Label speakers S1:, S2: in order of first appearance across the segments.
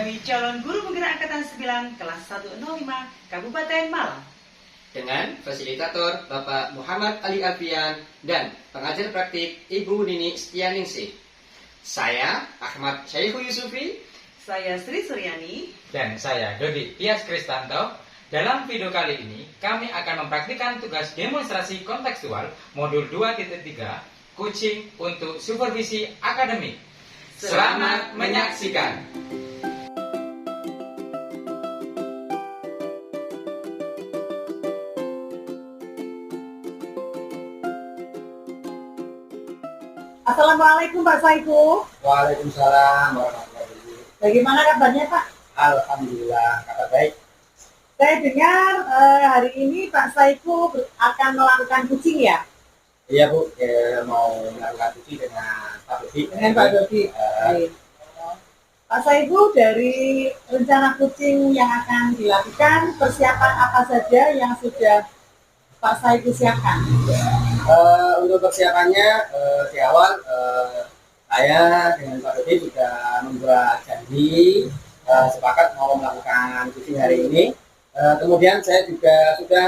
S1: kami calon guru penggerak Angkatan 9 kelas 105 Kabupaten Malang.
S2: Dengan fasilitator Bapak Muhammad Ali Alfian dan pengajar praktik Ibu Nini Setianingsih. Saya Ahmad Syaihu Yusufi.
S1: Saya Sri Suryani.
S3: Dan saya Dodi Tias Kristanto. Dalam video kali ini, kami akan mempraktikkan tugas demonstrasi kontekstual modul 2.3 Coaching untuk Supervisi Akademik. Selamat menyaksikan.
S4: Assalamualaikum Pak Saiku.
S5: Waalaikumsalam warahmatullahi wabarakatuh.
S4: Bagaimana kabarnya Pak?
S5: Alhamdulillah, kabar baik.
S4: Saya dengar hari ini Pak Saiku akan melakukan coaching ya?
S5: Iya Bu, mau melakukan uji dengan Pak Dodi.
S4: Dengan Pak Dodi. Baik. Pak Saiku, dari rencana coaching yang akan dilakukan, persiapan apa saja yang sudah Pak Saiku siapkan?
S5: Untuk persiapannya di awal saya dengan Pak Dodi sudah membuat janji sepakat mau melakukan coaching hari ini. Kemudian saya juga sudah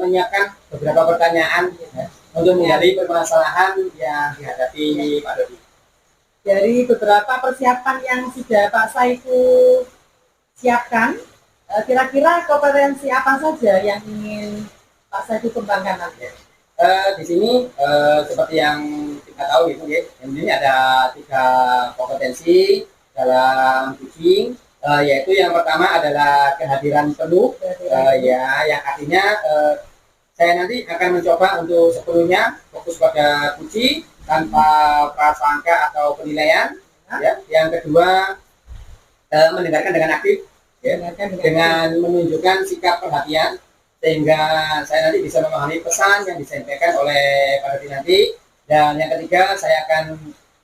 S5: menyiapkan beberapa pertanyaan untuk menghadapi permasalahan yang dihadapi Pak Dodi.
S4: Dari beberapa persiapan yang sudah Pak Saiku siapkan, kira-kira kompetensi apa saja yang ingin Pak Saiku kembangkan nanti?
S5: Di sini seperti yang kita tahu gitu ya, ini ada 3 kompetensi dalam coaching, yaitu yang pertama adalah kehadiran penuh, ya, yang artinya saya nanti akan mencoba untuk sepenuhnya fokus pada coaching tanpa prasangka atau penilaian. Ya. Yang kedua, mendengarkan dengan aktif, ya, dengan menunjukkan sikap perhatian, sehingga saya nanti bisa memahami pesan yang disampaikan oleh Pak Dodi nanti. Dan yang ketiga, saya akan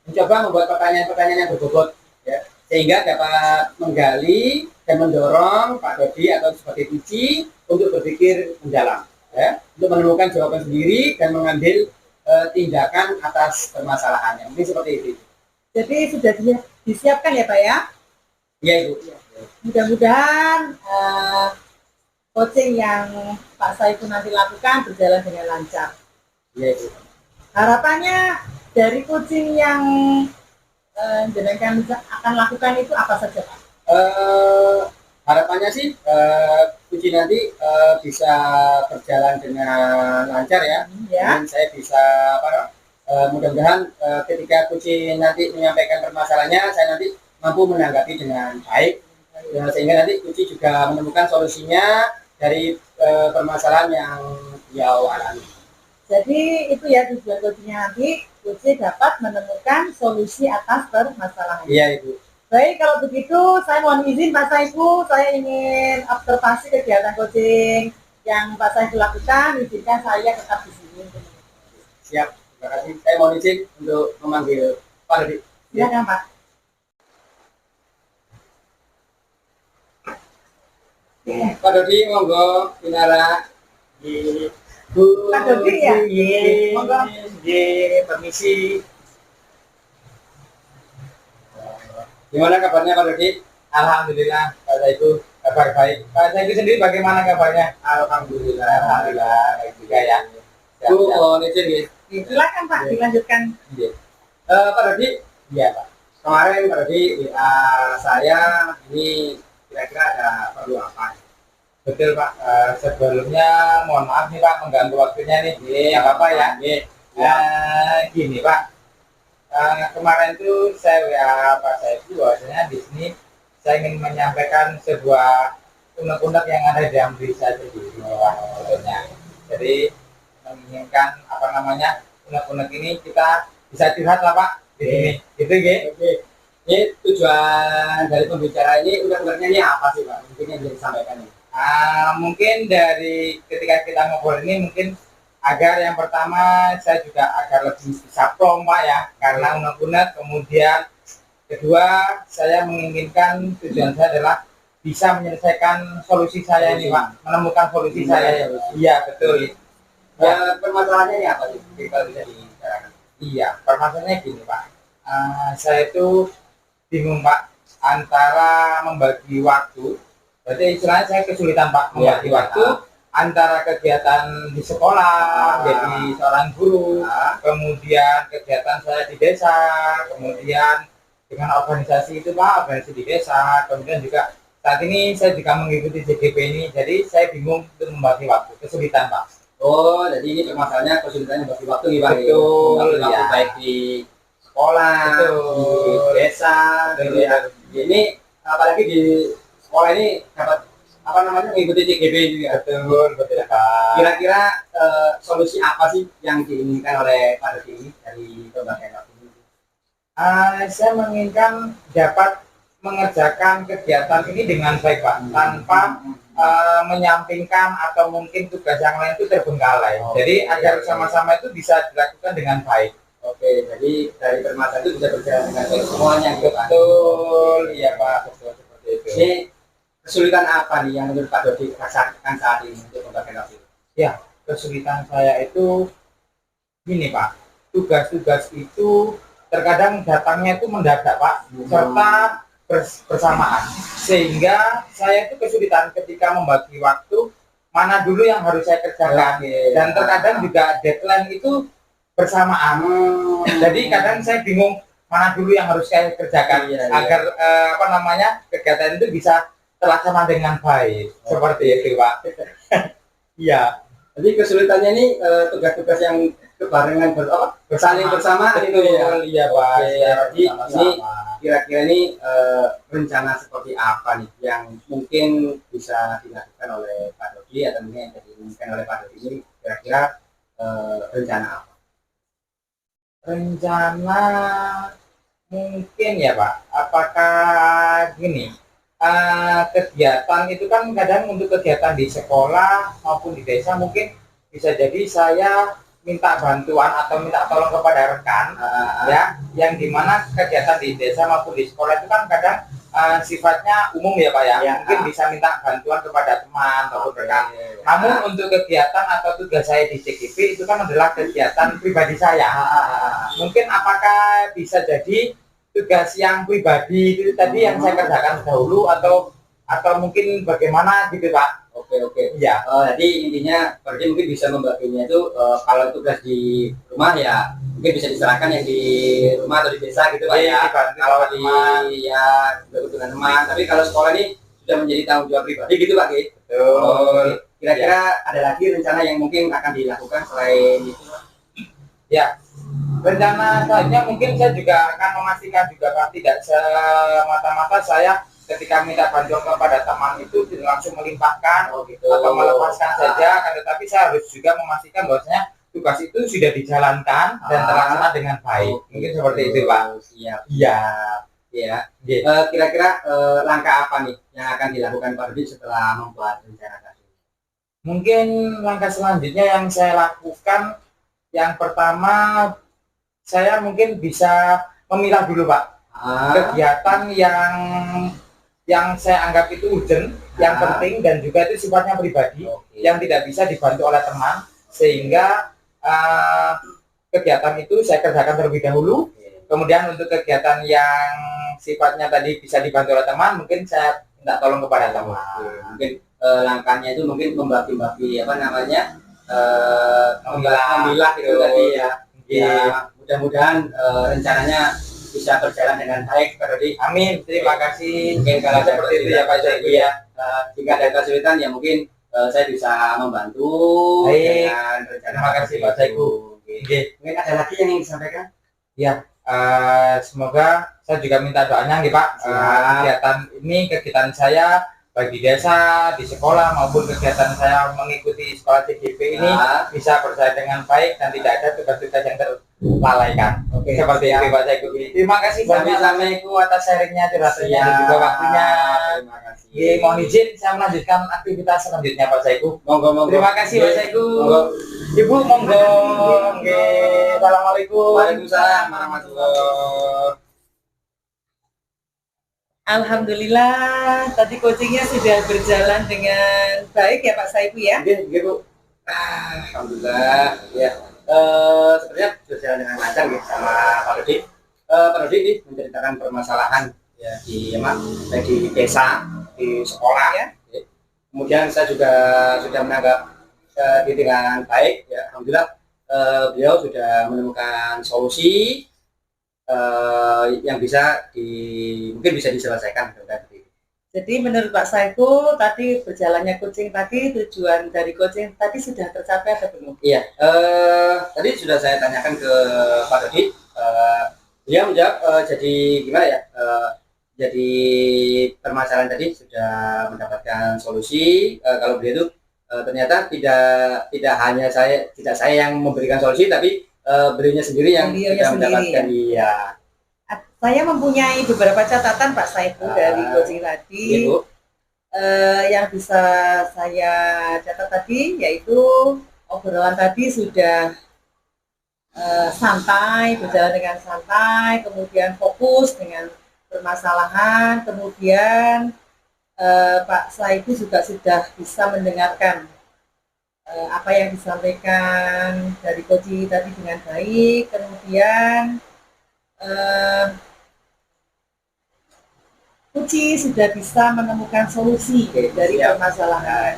S5: mencoba membuat pertanyaan-pertanyaan yang berbobot, ya, sehingga dapat menggali dan mendorong Pak Dodi atau sebagai uji untuk berpikir mendalam, ya, untuk menemukan jawaban sendiri dan mengambil tindakan atas permasalahannya. Mungkin seperti itu.
S4: Jadi sudah disiapkan ya Pak ya?
S5: Iya Ibu.
S4: Mudah-mudahan coaching yang Pak Saiku nanti lakukan berjalan dengan lancar.
S5: Iya Ibu.
S4: Harapannya dari coaching yang jenengan akan lakukan itu apa saja Pak?
S5: Harapannya sih uji nanti bisa berjalan dengan lancar ya. Dan saya bisa mudah-mudahan ketika uji nanti menyampaikan permasalahannya, saya nanti mampu menanggapi dengan baik, ya, sehingga nanti uji juga menemukan solusinya dari permasalahan yang dia alami.
S4: Jadi itu ya tujuan coachingnya nanti, uji dapat menemukan solusi atas permasalahan.
S5: Iya Ibu.
S4: Baik, kalau begitu saya mohon izin Pak Saiku, saya ingin observasi kegiatan coaching yang Pak Saiku lakukan, izinkan saya tetap di sini.
S5: Siap, terima kasih. Saya mohon izin untuk memanggil Pak Dodi.
S4: Silakan Pak.
S5: Pak Dodi, monggo Pinara di
S4: Pak Dodi ya?
S5: Monggo. Permisi. Gimana kabarnya Pak Dodi? Alhamdulillah, Pak Saiku kabar baik. Pak Saiku sendiri bagaimana kabarnya? Alhamdulillah baik juga ya. Bu, mohon izin ya.
S4: Silakan Pak, dilanjutkan.
S5: Pak Dodi, iya Pak. Kemarin Pak Dodi saya ini kira-kira ada perlu apa?
S3: Betul Pak, sebelumnya mohon maaf nih Pak mengganggu waktunya nih. Nggak apa-apa ya. Gini Pak, kemarin itu saya WA Pak Saiku bahwasanya di sini saya ingin menyampaikan sebuah unek-unek yang ada di dalam diri saya sendiri sebetulnya. Jadi menginginkan unek-unek ini kita bisa curhat lah Pak di sini. Gitu ya.
S5: Ini tujuan dari pembicaraan ini unek-uneknya ini apa sih Pak? Mungkin yang bisa disampaikan ini.
S3: Mungkin dari ketika kita ngobrol ini mungkin agar yang pertama saya juga agar lebih bisa plong Pak ya, karena unek-unek. Kemudian kedua, saya menginginkan tujuan saya adalah bisa menyelesaikan solusi saya ini Pak, menemukan solusi saya. Iya betul.
S5: Permasalahannya ini apa sih? Kalau bisa dibicarakan.
S3: Iya, permasalahannya gini Pak, saya itu bingung Pak, antara membagi waktu. Berarti istilahnya saya kesulitan Pak membagi waktu antara kegiatan di sekolah, jadi seorang guru, kemudian kegiatan saya di desa, kemudian dengan organisasi itu Pak, organisasi di desa, kemudian juga saat ini saya juga mengikuti JGP ini, jadi saya bingung untuk membagi waktu, kesulitan Pak.
S5: Oh, jadi ini permasalahannya kesulitan membagi waktu nih Pak.
S3: Betul,
S5: Membagi waktu
S3: ya.
S5: baik di sekolah,
S3: Betul.
S5: di desa, gitu ya. Ini apalagi di sekolah ini dapat apa namanya mengikuti CGP juga.
S3: Betul, betul Pak.
S5: Kira-kira solusi apa sih yang diinginkan oleh Pak Dodi ini dari pembagian waktu ini?
S3: Saya menginginkan dapat mengerjakan kegiatan ini dengan baik Pak, tanpa menyampingkan atau mungkin tugas yang lain itu terbengkalai. Jadi agar sama-sama itu bisa dilakukan dengan baik.
S5: Oke, jadi dari permasalahan itu bisa berjalan dengan baik semuanya gitu Pak.
S3: Betul, iya Pak, betul seperti itu.
S5: Ini kesulitan apa nih yang menurut Pak Dodi rasakan saat ini untuk pembagian waktu?
S3: Ya, kesulitan saya itu gini Pak, tugas-tugas itu terkadang datangnya itu mendadak Pak, serta bersamaan, sehingga saya itu kesulitan ketika membagi waktu mana dulu yang harus saya kerjakan. Dan terkadang juga deadline itu bersamaan, jadi kadang saya bingung mana dulu yang harus saya kerjakan agar kegiatan itu bisa terlaksana dengan baik. Seperti itu Pak. Iya.
S5: Jadi kesulitannya ini tugas-tugas yang kebarengan bersaling bersama itu ya.
S3: Iya Pak.
S5: Jadi ini kira-kira ini rencana seperti apa nih yang mungkin bisa dilakukan oleh Pak Dodi atau mungkin yang diinginkan oleh Pak Dodi ini kira-kira rencana apa?
S3: Rencana mungkin ya Pak. Apakah gini? Kegiatan itu kan kadang untuk kegiatan di sekolah maupun di desa mungkin bisa jadi saya minta bantuan atau minta tolong kepada rekan ya, yang dimana kegiatan di desa maupun di sekolah itu kan kadang sifatnya umum ya Pak ya, mungkin bisa minta bantuan kepada teman ataupun rekan. Namun untuk kegiatan atau tugas saya di CGP itu kan adalah kegiatan pribadi saya. Mungkin apakah bisa jadi tugas yang pribadi itu tadi yang saya kerjakan dahulu atau mungkin bagaimana gitu Pak?
S5: Oke.
S3: Iya.
S5: Jadi intinya berarti mungkin bisa membaginya itu kalau tugas di rumah ya mungkin bisa diserahkan yang di rumah atau di desa gitu Pak ya. Kalau di ya dengan teman. Tapi kalau sekolah ini sudah menjadi tanggung jawab pribadi gitu Pak.
S3: Betul.
S5: Kira-kira ada lagi rencana yang mungkin akan dilakukan selain itu?
S3: Ya. Rencana selanjutnya mungkin saya juga akan memastikan juga Pak, tidak semata-mata saya ketika minta bantuan kepada teman itu tidak langsung melimpahkan atau melepaskan saja, kan, tetapi saya harus juga memastikan bahwasanya tugas itu sudah dijalankan dan terlaksana dengan baik. Mungkin seperti itu Pak.
S5: Siap.
S3: Iya.
S5: Ya. Kira-kira langkah apa nih yang akan dilakukan Pak Dodi setelah membuat rencana tadi?
S3: Mungkin langkah selanjutnya yang saya lakukan, yang pertama saya mungkin bisa memilah dulu Pak kegiatan yang saya anggap itu urgent, yang penting dan juga itu sifatnya pribadi, yang tidak bisa dibantu oleh teman, sehingga kegiatan itu saya kerjakan terlebih dahulu. Kemudian untuk kegiatan yang sifatnya tadi bisa dibantu oleh teman, mungkin saya minta tolong kepada teman.
S5: Mungkin langkahnya itu mungkin membagi-bagi memilah itu tadi ya. Mudah-mudahan rencananya bisa berjalan dengan baik Pak Dodi.
S3: Amin. Terima kasih.
S5: Mungkin kalau
S3: seperti itu ya Pak Jaiku ya.
S5: Jika ada kesulitan ya mungkin saya bisa membantu dengan rencana.
S3: Terima kasih Pak Jaiku.
S5: Mungkin ada lagi yang ingin disampaikan?
S3: Ya, semoga saya juga minta doanya nih Pak. Kegiatan saya baik di desa, di sekolah maupun kegiatan saya mengikuti sekolah CGP ini bisa berjalan dengan baik dan tidak ada tugas-tugas yang terlalaikan. Seperti itu Pak Jaiku. Terima kasih banyak atas sharingnya, curhatannya dan juga waktunya.
S5: Terima kasih.
S3: Mohon izin saya melanjutkan aktivitas selanjutnya Pak Jaiku.
S5: Monggo.
S3: Terima kasih Pak Jaiku. Ibu monggo. Assalamualaikum.
S5: Waalaikumsalam warahmatullahi wabarakatuh.
S4: Alhamdulillah, tadi coachingnya sudah berjalan dengan baik ya Pak Saiku ya.
S5: Bu. Alhamdulillah. Ya. Sebenarnya berjalan dengan lancar gitu sama Pak Dodi. Pak Dodi ini menceritakan permasalahan ya, di baik di desa, di sekolah ya. Kemudian saya juga sudah menanggap dengan baik ya, alhamdulillah beliau sudah menemukan solusi yang mungkin bisa diselesaikan.
S4: Jadi menurut Pak Saiful tadi berjalannya coaching tadi, tujuan dari coaching tadi sudah tercapai atau belum?
S5: Iya, tadi sudah saya tanyakan ke Pak Dodi, dia menjawab jadi gimana ya, jadi permasalahan tadi sudah mendapatkan solusi. Kalau beliau itu ternyata tidak hanya saya yang memberikan solusi, tapi beliaunya sendiri yang sudah mendapatkan. Iya.
S4: Saya mempunyai beberapa catatan Pak Saiful dari coaching tadi.
S5: Ibu.
S4: Yang bisa saya catat tadi yaitu obrolan tadi sudah santai, berjalan dengan santai, kemudian fokus dengan permasalahan, kemudian Pak Saiful juga sudah bisa mendengarkan apa yang disampaikan dari coaching tadi dengan baik, kemudian Uci sudah bisa menemukan solusi dari permasalahan.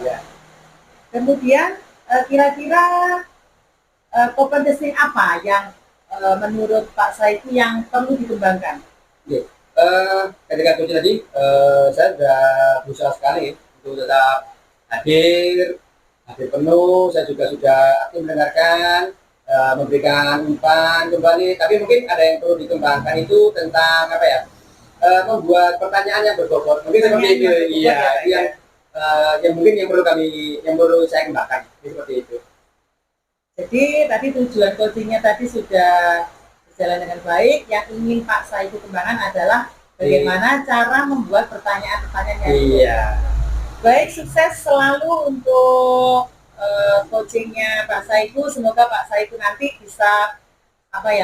S4: Kemudian kira-kira kompetensi apa yang menurut Pak Saiful yang perlu dikembangkan?
S5: Ketika coaching tadi saya sudah berusaha sekali untuk tetap hadir penuh. Saya juga sudah aktif mendengarkan, memberikan umpan kembali. Tapi mungkin ada yang perlu dikembangkan itu tentang apa ya? Membuat pertanyaan yang berbobot, mungkin seperti itu. Iya, yang mungkin yang perlu saya kembangkan seperti itu.
S4: Jadi tadi tujuan coachingnya tadi sudah berjalan dengan baik. Yang ingin Pak Saiful kembangkan adalah bagaimana cara membuat pertanyaan-pertanyaan yang baik. Sukses selalu untuk coachingnya Pak Saiful. Semoga Pak Saiful nanti bisa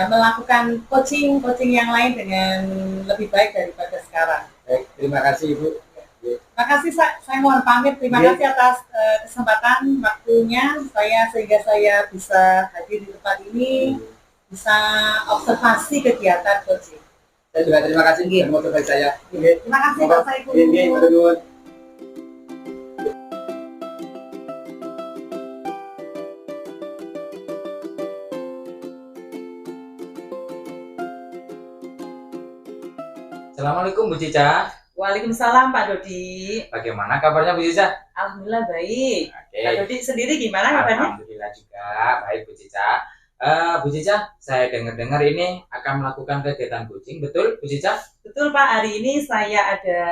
S4: melakukan coaching yang lain dengan lebih baik daripada sekarang.
S5: Baik, terima kasih Ibu.
S4: Terima kasih, saya mohon pamit. Terima kasih atas kesempatan waktunya sehingga saya bisa hadir di tempat ini, bisa observasi kegiatan coaching.
S5: Saya juga terima kasih motivasi saya.
S4: Terima kasih Pak Saiful.
S3: Assalamualaikum Bu Cica.
S4: Waalaikumsalam Pak Dodi.
S3: Bagaimana kabarnya Bu Cica?
S4: Alhamdulillah baik.
S3: Oke.
S4: Pak Dodi sendiri gimana kabarnya?
S3: Alhamdulillah juga baik Bu Cica. Bu Cica, saya dengar-dengar ini akan melakukan kegiatan coaching, betul Bu Cica?
S4: Betul Pak, hari ini saya ada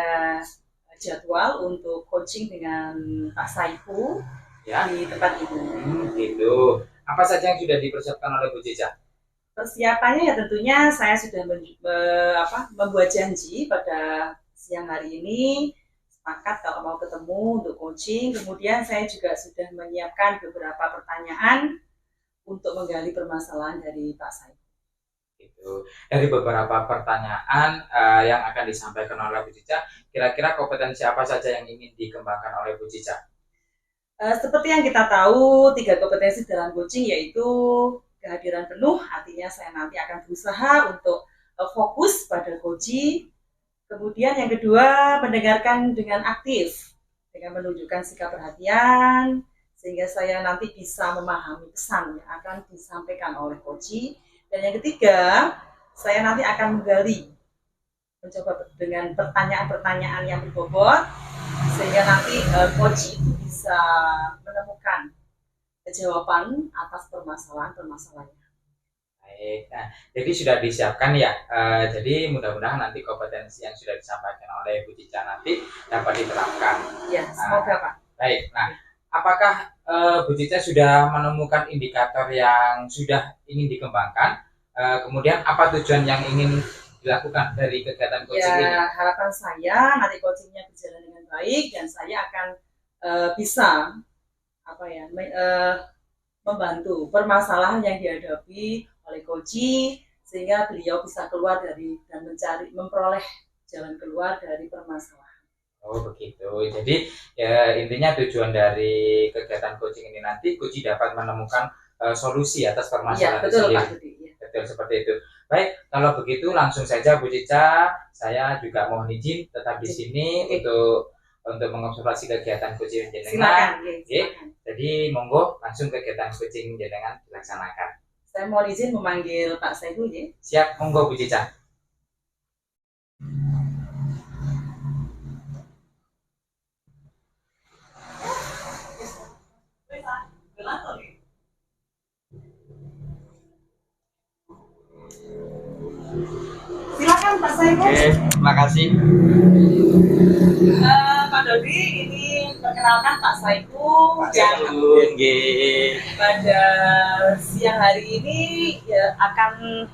S4: jadwal untuk coaching dengan Pak Saiful
S3: Ya.
S4: di tempat ini.
S3: Gitu. Apa saja yang sudah dipersiapkan oleh Bu Cica?
S4: Persiapannya ya tentunya saya sudah membuat janji pada siang hari ini, sepakat kalau mau ketemu untuk coaching. Kemudian saya juga sudah menyiapkan beberapa pertanyaan untuk menggali permasalahan dari Pak Saiful.
S3: Itu dari beberapa pertanyaan yang akan disampaikan oleh Bu Cica, kira-kira kompetensi apa saja yang ingin dikembangkan oleh Bu Cica?
S4: Seperti yang kita tahu, 3 kompetensi dalam coaching yaitu kehadiran penuh, artinya saya nanti akan berusaha untuk fokus pada coaching. Kemudian yang kedua, mendengarkan dengan aktif, dengan menunjukkan sikap perhatian, sehingga saya nanti bisa memahami pesan yang akan disampaikan oleh coaching. Dan yang ketiga, saya nanti akan mencoba dengan pertanyaan-pertanyaan yang berbobot, sehingga nanti coaching itu bisa menemukan jawaban atas permasalahan-permasalahannya.
S3: Baik, nah, jadi sudah disiapkan ya. Jadi mudah-mudahan nanti kompetensi yang sudah disampaikan oleh Bu Cica nanti dapat diterapkan.
S4: Ya, semoga Pak.
S3: Baik, nah, apakah Bu Cica sudah menemukan indikator yang sudah ingin dikembangkan? Kemudian apa tujuan yang ingin dilakukan dari kegiatan coaching ini?
S4: Ya, harapan saya nanti coachingnya berjalan dengan baik dan saya akan bisa membantu permasalahan yang dihadapi oleh coaching sehingga beliau bisa keluar dari dan memperoleh jalan keluar dari permasalahan.
S3: Oh begitu. Jadi ya, intinya tujuan dari kegiatan coaching ini nanti coaching dapat menemukan solusi atas permasalahan
S4: betul,
S3: sendiri.
S4: Pak Dudi, ya.
S3: Betul seperti itu. Baik, kalau begitu langsung saja Bu Cica, saya juga mohon izin tetap di sini untuk mengobservasi kegiatan kucing jenengan.
S4: Silakan.
S3: Silakan. Jadi monggo langsung kegiatan kucing jenengan dilaksanakan.
S4: Saya mohon izin memanggil Pak Saihu ya.
S3: Siap, monggo Bu Cica.
S4: Silakan Pak Saihu.
S3: Oke, terima kasih.
S4: Pak Dodi, ini perkenalkan Pak Saihu yang pada siang hari ini ya akan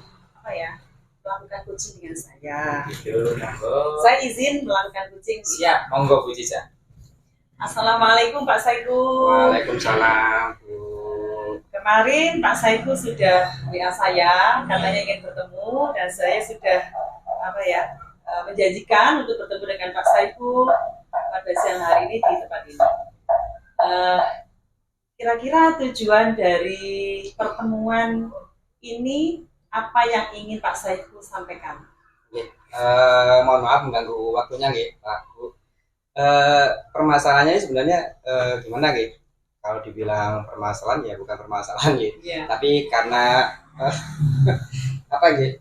S4: melakukan kucing dengan saya.
S3: Gitu, monggo.
S4: Saya izin melakukan kucing.
S3: Siap, monggo Bu Cica.
S4: Assalamualaikum Pak Saihu.
S3: Waalaikumsalam Bu.
S4: Kemarin Pak Saihu sudah WA saya, katanya ingin bertemu dan saya sudah menjanjikan untuk bertemu dengan Pak Saihu pada siang hari ini di tempat ini. Kira-kira tujuan dari pertemuan ini apa yang ingin Pak Saihu sampaikan?
S5: Mohon maaf mengganggu waktunya nggih, Pak Bu. Permasalahannya sebenarnya gimana nggih? Kalau dibilang permasalahan ya bukan permasalahan gitu.
S4: Yeah.
S5: Tapi karena apa nggih?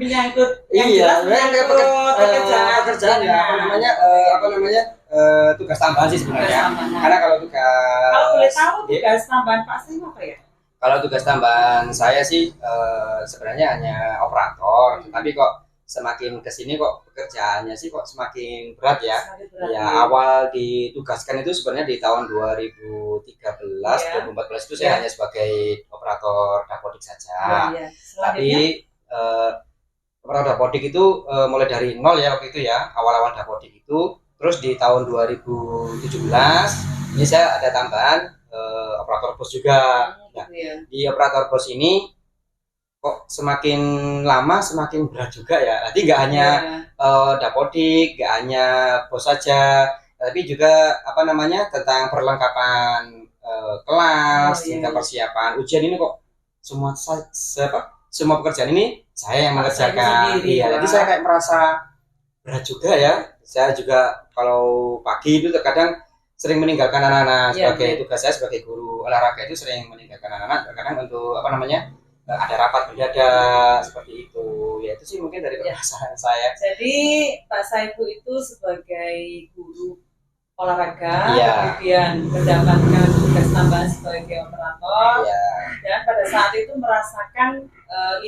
S4: Menyangkut
S5: Iya,
S4: menyangkut
S5: pekerjaan ya, tugas tambahan sih sebenarnya.
S4: Tambahan.
S5: Karena kalau tugas
S4: Kalau boleh tahu tugas tambahan Pak Saihu apa ya?
S5: Kalau tugas tambahan saya sih sebenarnya hanya operator, tapi kok semakin kesini kok pekerjaannya sih kok semakin berat ya. Ya awal ditugaskan itu sebenarnya di tahun 2013, 2014 itu saya hanya sebagai operator dapodik saja. Tapi operator dapodik itu mulai dari nol ya waktu itu ya, awal-awal dapodik itu. Terus di tahun 2017 ini saya ada tambahan operator bos juga. Nah, di operator bos ini kok semakin lama semakin berat juga ya. Nanti nggak hanya dapodik, nggak hanya bos saja, tapi juga tentang perlengkapan kelas, hingga persiapan ujian ini kok semua pekerjaan ini saya yang mengerjakan. Iya, jadi saya kayak merasa berat juga ya. Saya juga kalau pagi itu terkadang sering meninggalkan anak-anak sebagai tugas saya sebagai guru olahraga itu sering meninggalkan anak-anak terkadang untuk ada rapat mendadak seperti itu. Ya itu sih mungkin dari permasalahan saya.
S4: Jadi Pak Saihu itu sebagai guru olahraga kemudian mendapatkan tugas tambahan sebagai operator dan pada saat itu merasakan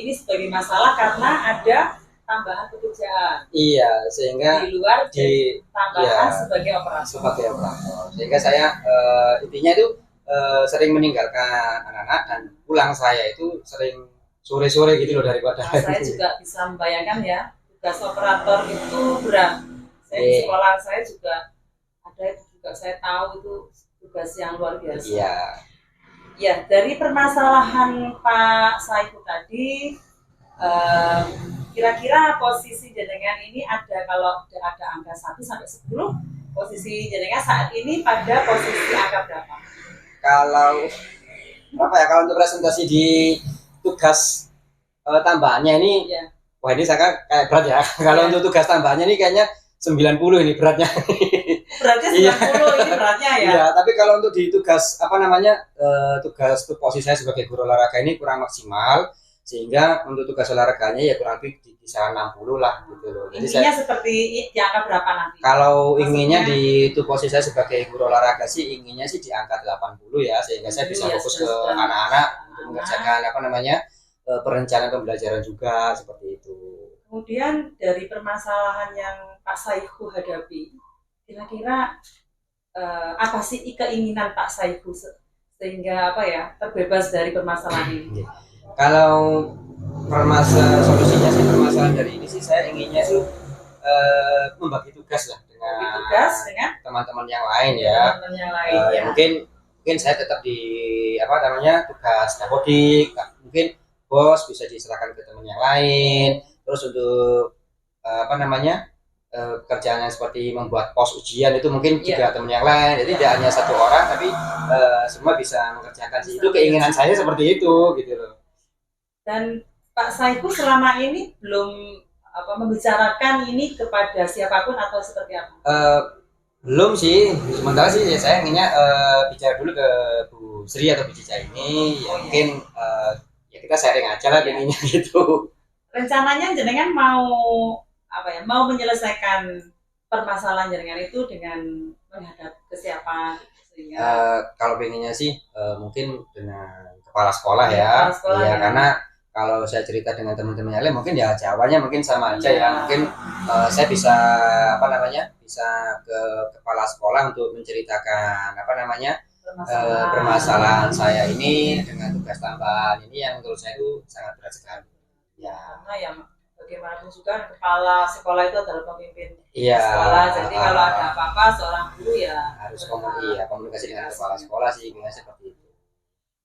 S4: ini sebagai masalah karena ada tambahan pekerjaan.
S5: Iya, sehingga
S4: di luar tambahan sebagai operator.
S5: Sehingga saya intinya itu sering meninggalkan anak-anak dan pulang saya itu sering sore-sore gitu loh daripada.
S4: Saya juga bisa membayangkan ya, tugas operator itu berat. Saya di sekolah saya juga ada itu juga saya tahu itu tugas yang luar biasa.
S5: Iya.
S4: Ya, dari permasalahan Pak Saihu tadi kira-kira posisi jenengan ini kalau ada angka 1 sampai 10, posisi jenengan saat ini pada posisi angka berapa?
S5: Kalau untuk presentasi di tugas tambahannya ini wah ini saya kayak berat ya. Kalau untuk tugas tambahannya ini kayaknya 90 ini beratnya.
S4: Beratnya 90 ini beratnya ya.
S5: Iya, tapi kalau untuk di tugas tugas posisi saya sebagai guru olahraga ini kurang maksimal, sehingga untuk tugas olahraganya ya kurang lebih di kisaran 60 lah gitu loh. Jadi
S4: intinya seperti di angka berapa nanti?
S5: Kalau inginnya di posisi saya sebagai guru olahraga sih inginnya sih di angka 80 ya, sehingga saya bisa fokus ke anak-anak untuk mengerjakan perencanaan pembelajaran juga seperti itu.
S4: Kemudian dari permasalahan yang Pak Saihu hadapi, kira-kira apa sih keinginan Pak Saihu sehingga terbebas dari permasalahan ini?
S5: Kalau solusinya sih permasalahan dari ini sih saya inginnya sih membagi tugas lah dengan teman-teman yang lain ya. Mungkin saya tetap di tugas dapodik, mungkin bos bisa diserahkan ke teman yang lain. Terus untuk pekerjaan yang seperti membuat pos ujian itu mungkin juga teman yang lain. Jadi tidak hanya satu orang tapi semua bisa mengerjakan sih. Itu keinginan saya seperti itu gitu loh.
S4: Dan Pak Saiku selama ini belum membicarakan ini kepada siapapun atau seperti apa?
S2: Belum sih, sementara sih saya inginnya bicara dulu ke Bu Sri atau Bu Cica ini, ya mungkin ya kita sharing aja lah inginnya gitu.
S4: Rencananya jenengan mau mau menyelesaikan permasalahan jenengan itu dengan menghadap ke siapa sehingga
S2: Kalau pengennya sih mungkin dengan kepala sekolah ya,
S4: kepala sekolah
S2: ya
S4: ya.
S2: karena kalau saya cerita dengan teman-teman yang lain mungkin ya jawabannya mungkin sama aja ya, mungkin saya bisa bisa ke kepala sekolah untuk menceritakan permasalahan saya ini dengan tugas tambahan ini yang menurut saya itu sangat berat sekali. Ya,
S4: karena ya bagaimanapun juga kepala sekolah itu adalah pemimpin
S2: iya.
S4: sekolah. Jadi kalau ada apa-apa seorang guru ya
S2: Harus komunikasi dengan kepala sekolah sih, kira seperti itu.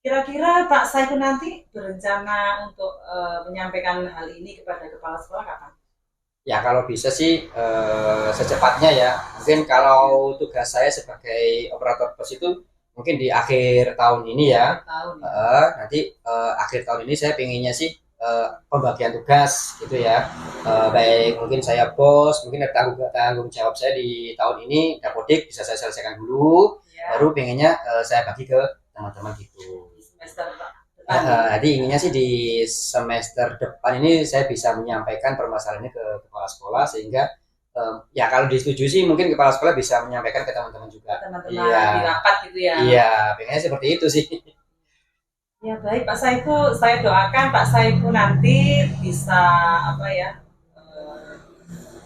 S4: Kira-kira Pak Saiku nanti berencana untuk menyampaikan hal ini kepada kepala sekolah kapan?
S2: Ya kalau bisa sih secepatnya ya. Mungkin kalau tugas saya sebagai operator pos itu mungkin di akhir tahun ini ya. Nanti akhir tahun ini saya pengennya sih pembagian tugas gitu ya. Baik mungkin saya bos, mungkin tanggung jawab saya di tahun ini dapodik bisa saya selesaikan dulu.
S4: Ya.
S2: Baru pengennya saya bagi ke teman-teman gitu.
S4: Di semester depan.
S2: Jadi inginnya sih di semester depan ini saya bisa menyampaikan permasalahan ini ke kepala sekolah sehingga ya kalau disetujui sih mungkin kepala sekolah bisa menyampaikan ke teman-teman juga.
S4: Teman-teman
S2: Iya.
S4: di rapat gitu ya.
S2: Iya, pengennya seperti itu sih.
S4: Ya baik Pak Saiku, saya doakan Pak Saiku nanti bisa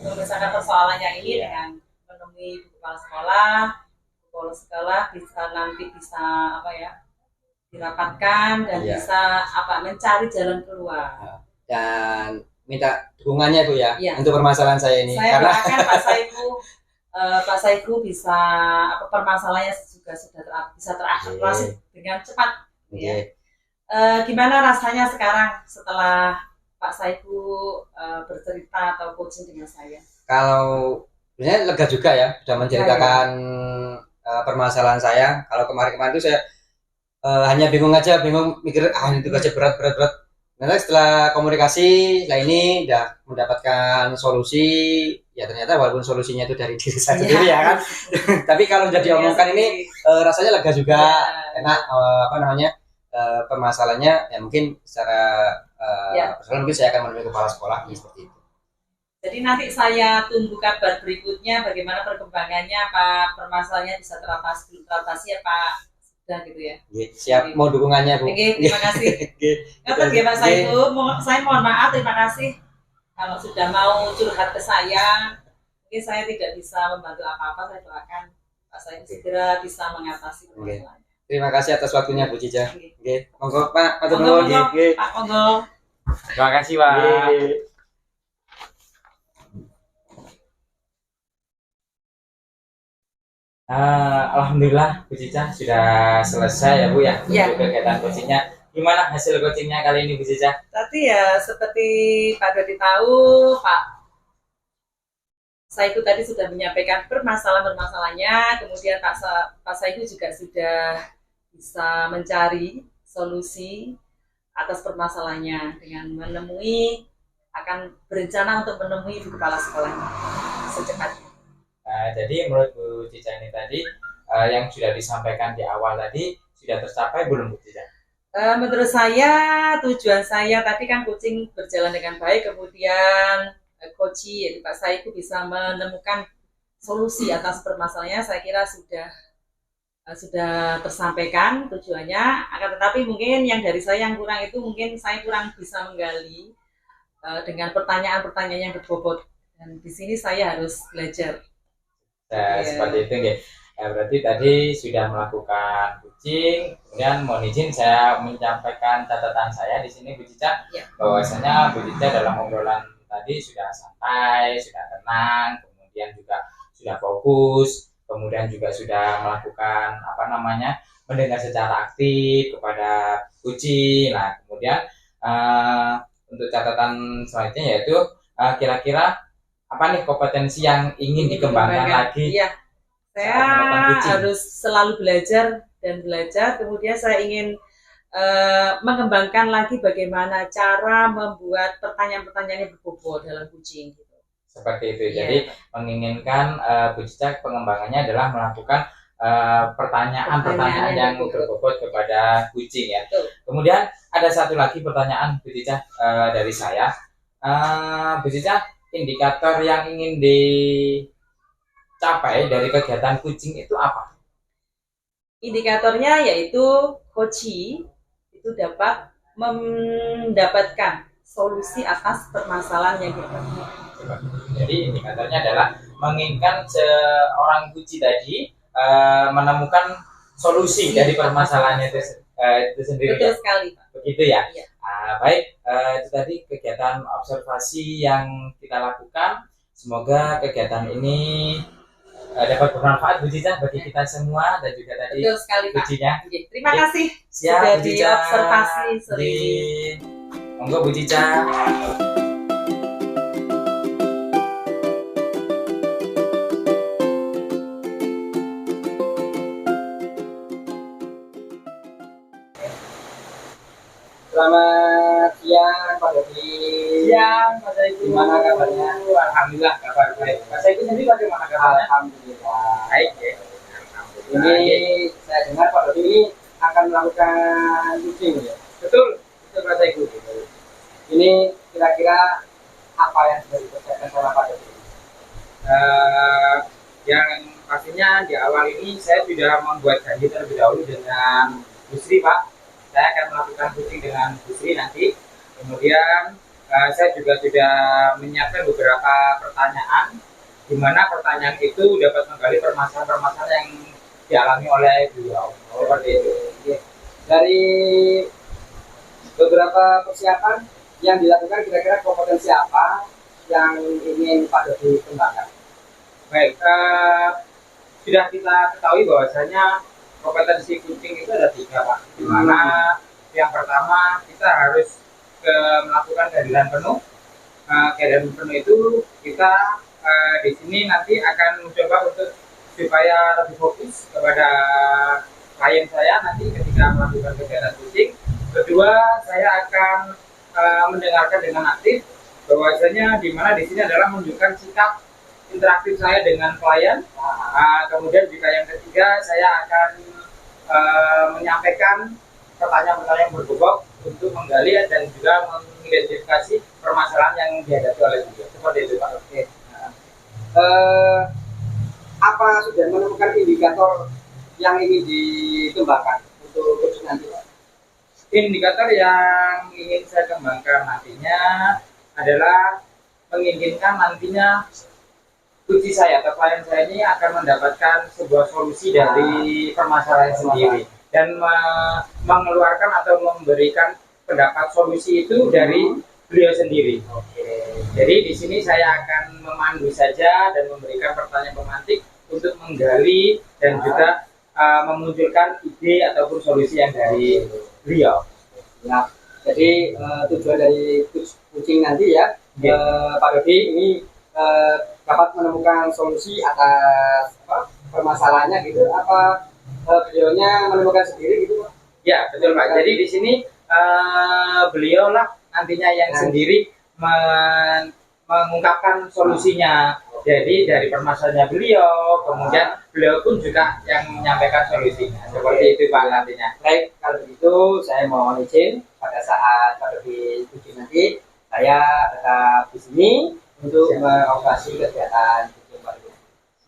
S4: menyelesaikan persoalannya ini dengan menemui kepala sekolah bisa dirapatkan dan bisa mencari jalan keluar.
S2: Dan minta dukungannya Bu ya,
S4: Iya.
S2: untuk permasalahan saya ini.
S4: Saya
S2: Karena
S4: doakan Pak Saiku bisa permasalahannya juga sudah bisa teratasi dengan cepat.
S2: Oke.
S4: Gimana rasanya sekarang setelah Pak Saiku bercerita atau coaching dengan saya?
S2: Kalau sebenarnya lega juga ya, sudah menceritakan permasalahan saya. Kalau kemarin-kemarin itu saya hanya bingung mikir ini tugasnya berat. Nanti setelah komunikasi, ini udah mendapatkan solusi. Ya ternyata walaupun solusinya itu dari diri saya sendiri ya kan. Tapi kalau udah diomongkan ini rasanya lega juga. Karena permasalahannya ya mungkin secara personal mungkin saya akan menemui kepala sekolah seperti itu.
S4: Jadi nanti saya tunggu kabar berikutnya bagaimana perkembangannya, apa permasalahannya bisa teratasi apa sudah gitu ya.
S2: Siap, mau dukungannya Bu.
S4: Oke, terima kasih. Ngoten Pak Saiku, saya mohon maaf, terima kasih kalau sudah mau curhat ke saya. Mungkin saya tidak bisa membantu apa-apa, saya doakan Pak Saiku segera bisa mengatasi permasalahannya.
S2: Terima kasih atas waktunya Bu Cica. Monggo Pak,
S4: Monggo, Pak, monggo.
S3: Terima kasih Pak. Alhamdulillah Bu Cica sudah selesai ya Bu ya untuk kegiatan coachingnya. Gimana hasil coachingnya kali ini Bu Cica?
S4: Tadi ya seperti Pak Dodi tahu, Pak Saiku tadi sudah menyampaikan permasalahannya, kemudian Pak Saiku juga sudah bisa mencari solusi atas permasalahannya dengan akan berencana untuk menemui kepala sekolahnya secepatnya.
S3: Jadi menurut Bu Cica ini tadi yang sudah disampaikan di awal tadi sudah tercapai belum Bu Cica?
S4: Menurut saya tujuan saya tadi kan coaching berjalan dengan baik, kemudian coach yaitu Pak Saiku bisa menemukan solusi atas permasalahannya. Saya kira sudah tersampaikan tujuannya. Akan tetapi mungkin yang dari saya yang kurang itu mungkin saya kurang bisa menggali dengan pertanyaan-pertanyaan yang berbobot. Dan di sini saya harus belajar.
S3: Seperti itu ya. Berarti tadi sudah melakukan coaching, kemudian mohon izin saya menyampaikan catatan saya di sini Bu Cica, bahwasanya Bu Cica dalam obrolan tadi sudah santai, sudah tenang, kemudian juga sudah fokus, kemudian juga sudah melakukan mendengar secara aktif kepada coaching. Nah kemudian untuk catatan selanjutnya yaitu kira-kira apa nih kompetensi yang ingin dikembangkan lagi?
S4: Iya, saya harus selalu belajar, kemudian saya ingin mengembangkan lagi bagaimana cara membuat pertanyaan-pertanyaan yang berbobot dalam kucing gitu.
S3: Seperti itu.
S4: Iya.
S3: Jadi menginginkan Bu Cica pengembangannya adalah melakukan pertanyaan-pertanyaan yang berbobot kepada kucing ya.
S4: Betul.
S3: Kemudian ada satu lagi pertanyaan Bu Cica dari saya. Bu Cica, indikator yang ingin dicapai dari kegiatan kucing itu apa?
S4: Indikatornya yaitu Koci itu dapat mendapatkan solusi atas permasalahan yang dihadapi.
S3: Jadi indikatornya adalah menginginkan seorang kucing tadi menemukan solusi dari permasalahannya itu sendiri.
S4: Betul
S3: Ya?
S4: sekali, Pak.
S3: Begitu ya.
S4: Iya.
S3: Baik, itu tadi kegiatan observasi yang kita lakukan. Semoga kegiatan ini dapat bermanfaat Bu Cica bagi kita semua dan juga tadi
S4: Betul sekali, Pak.
S3: kucingnya.
S4: Oke, terima
S3: Oke.
S4: kasih
S3: Siap
S4: sudah
S3: Bu Cica.
S4: diobservasi sore ini.
S3: Monggo Bu Cica.
S5: Selamat siang Pak Dodi.
S3: Siang, Mas Saiku.
S5: Gimana kabarnya?
S3: Alhamdulillah kabar baik. Mas Saiku sendiri bagaimana kabarnya?
S5: Alhamdulillah.
S3: Baik ya.
S5: Ini saya dengar Pak Dodi ini akan melakukan kucing ya.
S3: Betul, betul Mas Saiku.
S5: Ini kira-kira apa yang sudah dipersiapkan sama Pak Dodi?
S3: Yang pastinya di awal ini saya sudah membuat janji terlebih dahulu dengan Bu Sri, Pak. Saya akan melakukan kucing dengan Bu Sri nanti. Kemudian saya juga sudah menyiapkan beberapa pertanyaan, di mana pertanyaan itu dapat menggali permasalahan-permasalahan yang dialami oleh beliau. Seperti itu.
S5: Oke. Dari beberapa persiapan yang dilakukan, kira-kira kompetensi apa yang ingin Pak Dodi kembangkan?
S3: Baik, sudah kita ketahui bahwasanya kompetensi kucing itu ada 3, Pak. Di mana yang pertama kita harus melakukan kehadiran penuh. Kehadiran penuh itu kita di sini nanti akan mencoba untuk supaya lebih fokus kepada klien saya nanti ketika melakukan kegiatan kucing. Kedua, saya akan mendengarkan dengan aktif bahwasanya di mana di sini adalah menunjukkan sikap interaktif saya dengan klien. Kemudian juga yang ketiga, saya akan menyampaikan pertanyaan-pertanyaan berbobot untuk menggali dan juga mengidentifikasi permasalahan yang dihadapi oleh beliau. Seperti itu, Pak.
S5: Oke. Apa sudah menemukan indikator yang ingin dikembangkan untuk kucing nanti, Pak?
S3: Indikator yang ingin saya kembangkan nantinya adalah menginginkan nantinya kucing saya atau klien saya ini akan mendapatkan sebuah solusi dari permasalahan sendiri dan mengeluarkan atau memberikan pendapat solusi itu dari beliau sendiri. Jadi di sini saya akan memandu saja dan memberikan pertanyaan pemantik untuk menggali dan juga memunculkan ide ataupun solusi yang dari beliau.
S5: Nah, jadi tujuan dari kucing nanti ya, Pak Dodi ini dapat menemukan solusi atas permasalahannya gitu, apa beliaunya menemukan sendiri gitu, Pak?
S3: Ya, betul Pak. Jadi di sini beliau lah nantinya yang sendiri mengungkapkan solusinya. Jadi dari permasalahannya beliau, kemudian beliau pun juga yang menyampaikan solusinya. Seperti itu Pak nantinya.
S5: Baik, kalau begitu saya mohon izin pada saat Pak Dodi kucing nanti saya tetap di sini untuk mengoperasi kegiatan kucing Pak Dodi.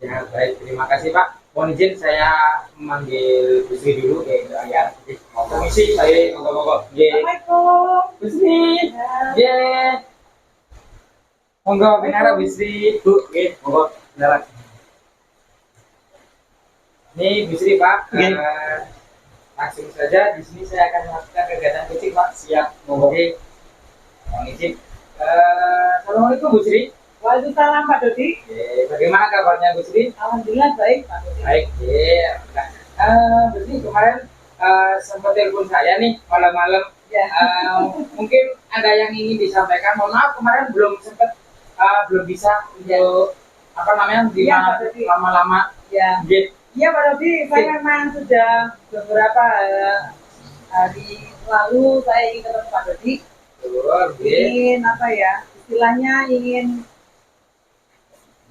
S3: Ya, baik. Terima kasih Pak. Mohon izin saya memanggil Bu Sri dulu. Ya. Komisi saya monggo-monggo.
S4: Assalamualaikum.
S3: Bu Sri. Ya. Monggo binara Bu Sri. Bu, nggih, monggo binara. Ini Bu Sri Pak. Langsung saja di sini saya akan melakukan kegiatan kucing Pak. Siap. Monggo. Mohon izin. Assalamualaikum Bu Sri.
S4: Waalaikumsalam Pak Dodi.
S3: Bagaimana kabarnya Bu Sri?
S4: Alhamdulillah baik Pak Dodi.
S3: Baik, ya. Bu Sri kemarin sempat telepon saya nih malam-malam.
S4: Ya.
S3: Mungkin ada yang ingin disampaikan. Mohon maaf kemarin belum sempat, belum bisa untuk apa namanya
S4: Iya, Pak Dodi.
S3: lama-lama.
S4: Ya.
S3: Gitu.
S4: Iya Pak Dodi, saya memang sudah beberapa hari lalu saya ingin ketemu Pak Dodi, ingin apa ya, istilahnya ingin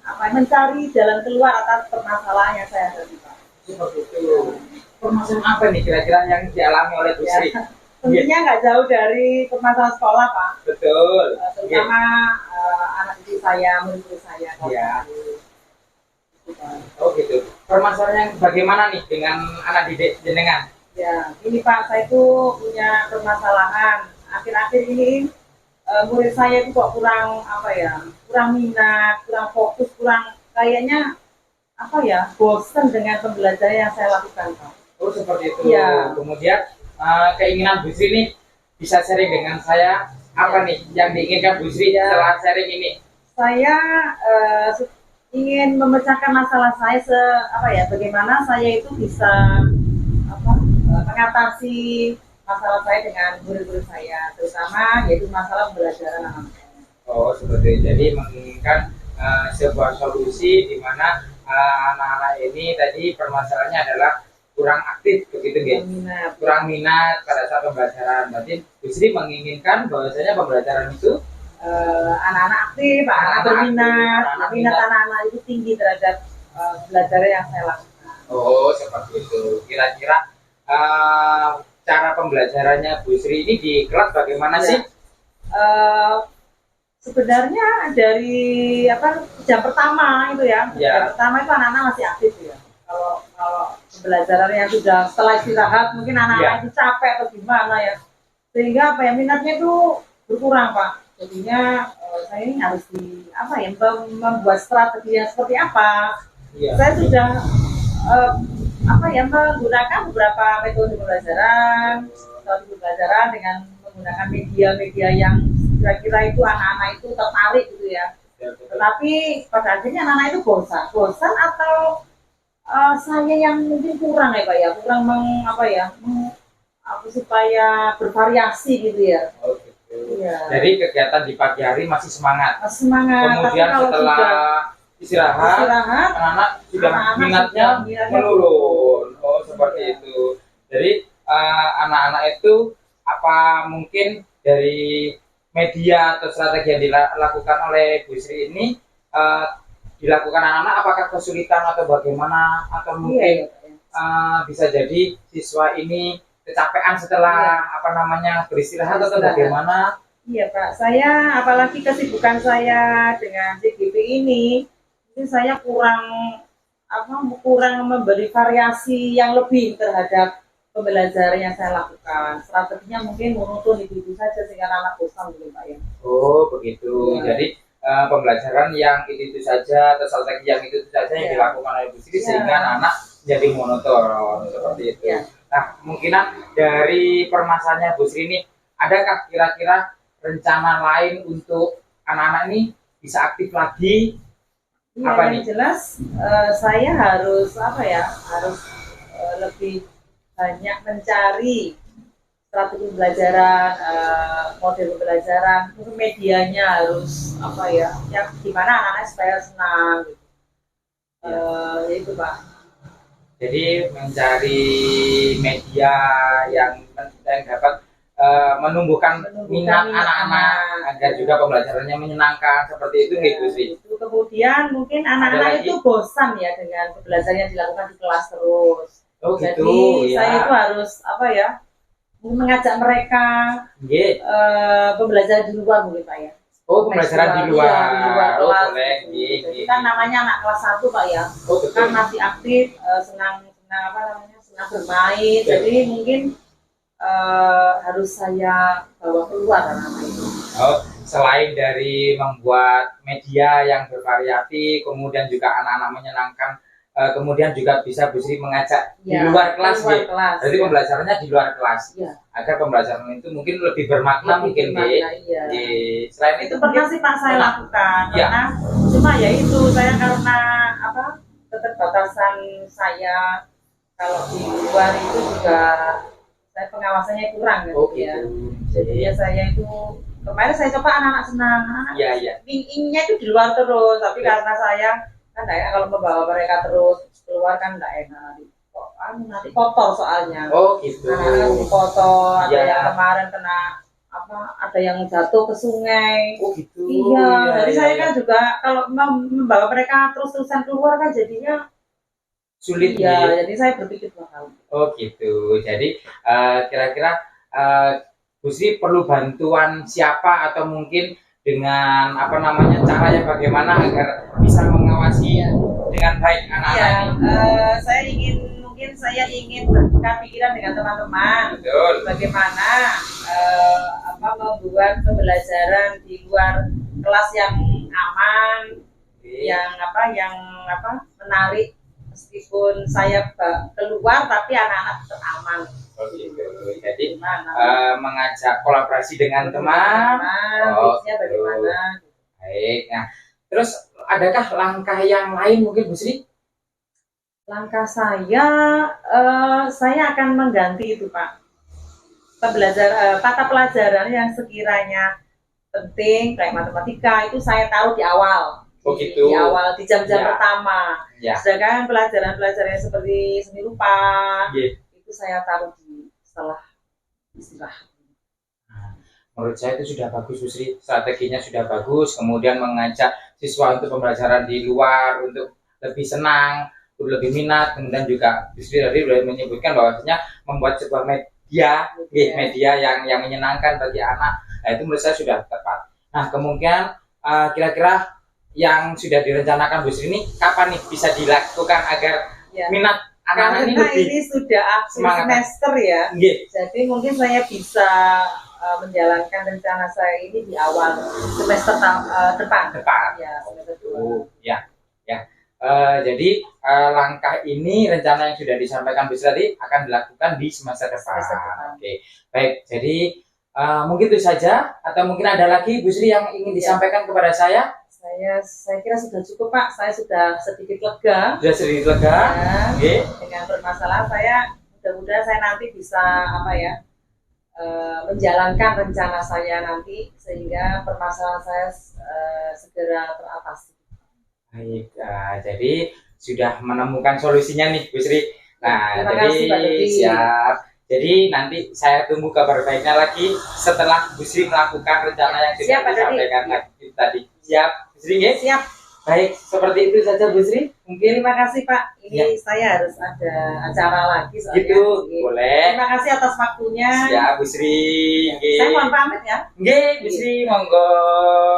S4: mencari jalan keluar atas permasalahan yang saya hadapi, Pak.
S3: Seperti itu. Permasalahan apa nih kira-kira yang dialami oleh Bu Sri?
S4: Ya, tentunya nggak jauh dari permasalahan sekolah, Pak.
S3: Betul.
S4: Terutama anak didik saya, murid saya.
S3: Iya. Oh gitu. Permasalahan yang bagaimana nih dengan anak didik jenengan?
S4: Ya, ini Pak, saya itu punya permasalahan. Akhir-akhir ini murid saya itu kok kurang kurang minat, kurang fokus, kurang kayaknya bosan dengan pembelajaran yang saya lakukan, Pak.
S3: Oh seperti itu.
S4: Ya.
S3: Kemudian keinginan Bu Sri nih bisa sharing dengan saya apa nih yang diinginkan Bu Sri setelah sharing ini?
S4: Saya ingin memecahkan masalah saya bagaimana saya itu bisa mengatasi masalah saya dengan murid-murid saya, terutama yaitu masalah pembelajaran anak-anak saya.
S3: Oh seperti itu. Jadi menginginkan sebuah solusi di mana anak-anak ini tadi permasalahannya adalah kurang aktif begitu guys, kurang minat pada saat pembelajaran. Berarti Bu Sri menginginkan bahwasanya pembelajaran itu
S4: anak-anak aktif, anak berminat, minat anak-anak itu tinggi terhadap belajar yang saya lakukan.
S3: Oh seperti itu. Kira-kira cara pembelajarannya Bu Sri ini di kelas bagaimana sih?
S4: Sebenarnya dari jam pertama itu ya, jam pertama itu anak-anak masih aktif ya. Kalau pembelajaran yang sudah setelah istirahat mungkin anak-anak itu capek atau gimana ya, sehingga minatnya itu berkurang, Pak. Jadinya saya ini harus membuat strategi yang seperti apa. Saya sudah menggunakan beberapa metode pembelajaran dengan menggunakan media-media yang kira-kira itu anak-anak itu tertarik gitu ya. Tetapi pada akhirnya anak-anak itu bosan atau saya yang mungkin kurang ya Pak ya, kurang supaya bervariasi gitu ya.
S3: Oh, gitu.
S4: Ya.
S3: Jadi kegiatan di pagi hari masih semangat.
S4: Semangat.
S3: Kemudian setelah istirahat anak-anak sudah minatnya menurun. Oh seperti itu. Jadi anak-anak itu apa mungkin dari media atau strategi yang dilakukan oleh Bu Sri ini dilakukan anak-anak apakah kesulitan atau bagaimana atau mungkin bisa jadi siswa ini kecapean setelah beristirahat atau bagaimana?
S4: Iya Pak, saya apalagi kesibukan saya dengan CGP ini saya kurang memberi variasi yang lebih terhadap pembelajaran yang saya lakukan. Strateginya mungkin monoton itu saja sehingga anak bosan mungkin Pak ya.
S3: Oh begitu. Jadi pembelajaran yang itu saja atau strategi yang itu saja yang dilakukan oleh Bu Sri sehingga anak jadi monoton seperti itu. Nah, kemungkinan dari permasalahannya Bu Sri ini adakah kira-kira rencana lain untuk anak-anak ini bisa aktif lagi?
S4: Yang jelas saya harus lebih banyak mencari strategi pembelajaran, model pembelajaran, mungkin medianya harus yang gimana anak-anak supaya senang gitu. Itu Pak.
S3: Jadi mencari media yang dapat menumbuhkan minat anak-anak agar juga pembelajarannya menyenangkan seperti itu gitu sih.
S4: Kemudian mungkin anak-anak itu bosan ya dengan pembelajaran yang dilakukan di kelas terus.
S3: Oh gitu.
S4: Jadi saya itu harus mengajak mereka pembelajaran di luar mungkin Pak ya.
S3: Oh pembelajaran di luar.
S4: Di luar kelas.
S3: Boleh.
S4: Jadi kan namanya anak kelas 1 Pak ya.
S3: Oh betul.
S4: Kan masih aktif, senang bermain. Jadi mungkin harus saya bawa keluar anak-anak itu.
S3: Oh, selain dari membuat media yang bervariasi, kemudian juga anak-anak menyenangkan, kemudian juga bisa Bu Sri mengajak di luar kelas, jadi pembelajarannya di luar kelas, agar pembelajaran itu mungkin lebih bermakna mungkin. Selain itu
S4: pernah sih Pak saya lakukan, karena cuma ya itu saya karena keterbatasan saya kalau di luar itu juga saya pengawasannya kurang ya. Jadi ya saya itu kemarin saya coba anak-anak senang, inginnya itu di luar terus, tapi karena saya kan enggak enak kalau membawa mereka terus keluar kan enggak enak. Kok nanti kotor soalnya.
S2: Oh gitu.
S4: Nanti kotor, ada
S2: Iya.
S4: yang kemarin kena ada yang jatuh ke sungai.
S2: Oh gitu.
S4: Iya, jadi saya
S2: iya.
S4: kan juga kalau mau membawa mereka terus-terusan keluar kan jadinya
S2: Sulit
S4: iya,
S2: nih.
S4: jadi saya berpikir 2 kali.
S2: Oh gitu. Jadi kira-kira Bu Sri perlu bantuan siapa atau mungkin dengan apa namanya caranya bagaimana agar bisa mengawasi dengan baik anak-anak
S4: Iya,
S2: ini?
S4: saya ingin bertukar pikiran dengan teman-teman.
S2: Betul.
S4: Bagaimana membuat pembelajaran di luar kelas yang aman, yang menarik, meskipun saya keluar tapi anak-anak tetap aman.
S2: Oh gitu. Jadi
S4: Gimana?
S2: mengajak kolaborasi dengan teman. Oh,
S4: Tipsnya
S2: gitu.
S4: bagaimana?
S2: Baik. Nah, terus adakah langkah yang lain mungkin Bu Sri?
S4: Langkah saya akan mengganti itu Pak. Tata pelajaran yang sekiranya penting kayak matematika itu saya taruh di awal.
S2: Oh gitu.
S4: Di awal, di jam-jam
S2: Ya.
S4: pertama.
S2: Ya.
S4: Sedangkan pelajaran-pelajaran seperti seni rupa
S2: Iya.
S4: itu saya taruh di setelah istirahat.
S2: Menurut saya itu sudah bagus Bu Sri, strateginya sudah bagus, kemudian mengajak siswa untuk pembelajaran di luar untuk lebih senang, untuk lebih minat, kemudian juga Bu Sri tadi sudah menyebutkan bahwasanya membuat sebuah media yang menyenangkan bagi anak. Nah, itu menurut saya sudah tepat. Nah, kemungkinan kira-kira yang sudah direncanakan Bu Sri ini kapan nih bisa dilakukan agar
S4: Ya.
S2: minat anak-anak ini
S4: Karena
S2: lebih
S4: ini sudah akhir
S2: semangat.
S4: semester ya,
S2: Nggih.
S4: jadi mungkin saya bisa menjalankan rencana saya ini di awal semester depan. Ya, semester depan.
S2: Ya. Jadi langkah ini rencana yang sudah disampaikan Bu Sri tadi akan dilakukan di semester depan.
S4: Semester depan.
S2: Oke, baik. Jadi mungkin itu saja atau mungkin ada lagi Bu Sri yang ingin disampaikan kepada saya?
S4: Saya kira sudah cukup Pak. Saya sudah sedikit lega.
S2: Sudah sedikit lega.
S4: Ya,
S2: Oke.
S4: dengan permasalahan saya, mudah-mudahan saya nanti bisa menjalankan rencana saya nanti sehingga permasalahan saya segera teratasi.
S2: Baik. Jadi sudah menemukan solusinya nih Bu Sri. Nah,
S4: Terima
S2: jadi
S4: kasih, Pak Dodi.
S2: siap. Jadi nanti saya tunggu kabar baiknya lagi setelah Bu Sri melakukan rencana yang sudah
S4: Siap, Pak Dodi.
S2: disampaikan tadi. Siap, Bu Sri nggih?
S4: Siap.
S2: Baik, seperti itu saja Bu Sri. Mungkin
S4: Terima kasih Pak. Ini
S2: Ya.
S4: saya harus ada acara lagi soalnya.
S2: gitu, boleh.
S4: Terima kasih atas waktunya.
S2: Siap, Bu Sri. Nggih.
S4: Saya mohon pamit ya.
S2: Nggih, Bu Sri, monggo.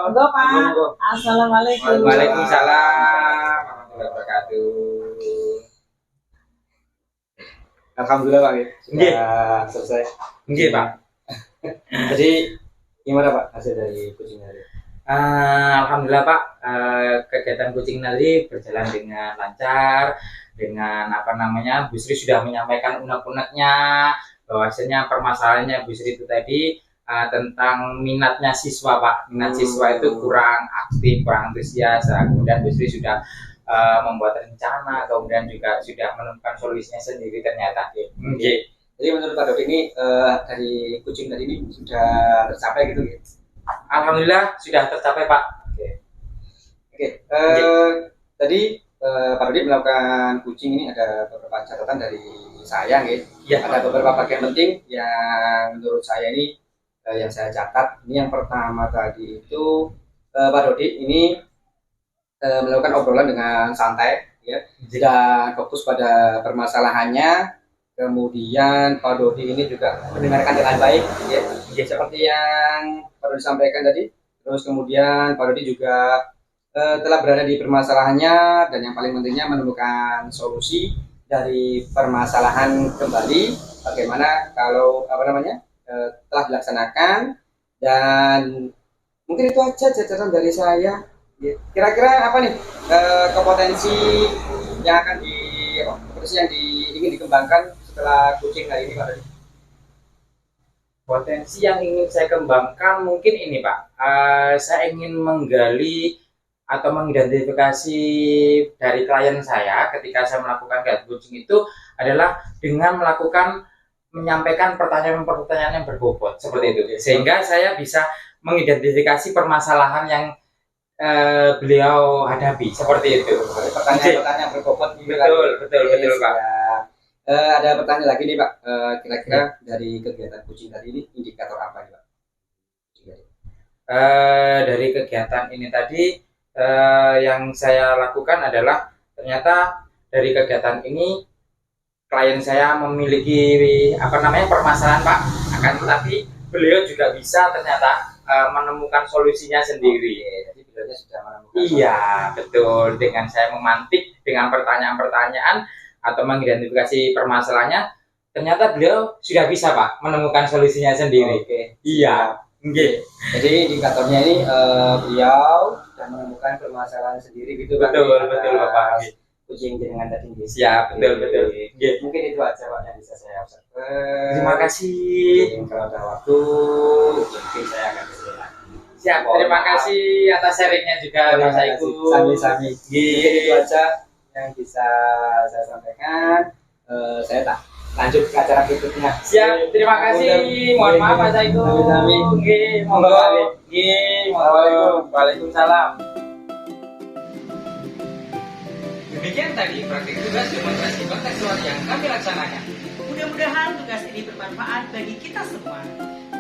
S4: Monggo Pak.
S2: Monggo.
S4: Assalamualaikum.
S2: Waalaikumsalam warahmatullahi wabarakatuh.
S5: Alhamdulillah Pak,
S2: Nggih.
S5: sudah selesai.
S2: Nggih, Pak.
S5: Jadi gimana Pak hasil dari kucing hari?
S2: Alhamdulillah Pak, kegiatan kucing tadi berjalan dengan lancar, dengan Bu Sri sudah menyampaikan unek-uneknya, bahwasanya permasalahannya Bu Sri itu tadi tentang minatnya siswa Pak, minat siswa itu kurang aktif, kurang antusias. Kemudian Bu Sri sudah membuat rencana, kemudian juga sudah menemukan solusinya sendiri ternyata. Oke.
S5: Jadi menurut Pak Dodi ini dari kucing tadi ini sudah tercapai gitu ya?
S2: Alhamdulillah sudah tercapai Pak.
S5: Oke. Tadi Pak Dodi melakukan kucing ini ada beberapa catatan dari saya, gitu.
S2: Ya,
S5: Ada beberapa bagian penting yang menurut saya ini yang saya catat. Ini yang pertama tadi itu Pak Dodi ini melakukan obrolan dengan santai, ya, tidak fokus pada permasalahannya. Kemudian Pak Dodi ini juga mendengarkan dengan baik, ya, seperti yang Pak Dodi sampaikan tadi. Terus kemudian Pak Dodi juga telah berada di permasalahannya dan yang paling pentingnya menemukan solusi dari permasalahan kembali. Bagaimana kalau telah dilaksanakan, dan mungkin itu aja catatan dari saya. Kira-kira apa nih kompetensi yang akan ingin dikembangkan setelah kucing hari ini Pak Dodi?
S2: Potensi yang ingin saya kembangkan mungkin ini Pak, saya ingin menggali atau mengidentifikasi dari klien saya ketika saya melakukan kegiatan coaching itu adalah dengan menyampaikan pertanyaan-pertanyaan yang berbobot seperti itu, sehingga saya bisa mengidentifikasi permasalahan yang beliau hadapi seperti itu.
S5: Pertanyaan-pertanyaan berbobot.
S2: Betul Pak. Ada pertanyaan lagi nih Pak. Kira-kira dari kegiatan kucing tadi ini indikator apa nih Pak?
S3: Dari kegiatan ini tadi yang saya lakukan adalah ternyata dari kegiatan ini klien saya memiliki permasalahan Pak, akan tetapi beliau juga bisa ternyata menemukan solusinya sendiri.
S2: Jadi beliaunya sudah menemukan.
S3: Iya, betul. Dengan saya memantik dengan pertanyaan-pertanyaan atau mengidentifikasi permasalahannya, ternyata beliau sudah bisa Pak menemukan solusinya sendiri.
S2: Oke.
S3: Iya. Oke.
S2: Jadi indikatornya ini beliau sudah menemukan permasalahan sendiri gitu Pak.
S3: Betul, betul Bapak.
S2: Kucing jenengan tadi.
S3: Siap, betul, betul. Oke.
S2: Mungkin itu aja Pak yang bisa saya observasi.
S3: Terima kasih.
S2: Kalau ada waktu mungkin saya akan kesini lagi.
S3: Siap, terima kasih atas sharingnya juga Mas Saiku.
S2: Sami-sami. Mungkin itu aja yang bisa saya sampaikan. Saya tak lanjut ke acara berikutnya.
S3: Siap, terima kasih. Mohon maaf Mas Saiku.
S2: Sami-sami.
S3: Oke, monggo. Oke, monggo. Waalaikumsalam.
S2: Demikian tadi praktik tugas demonstrasi kontekstual yang kami laksanakan.
S1: Mudah-mudahan tugas ini bermanfaat bagi kita semua.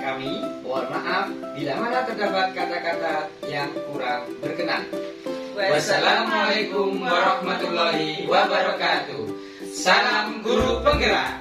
S2: Kami mohon maaf bila mana terdapat kata-kata yang kurang berkenan. Wassalamualaikum warahmatullahi wabarakatuh. Salam guru penggerak.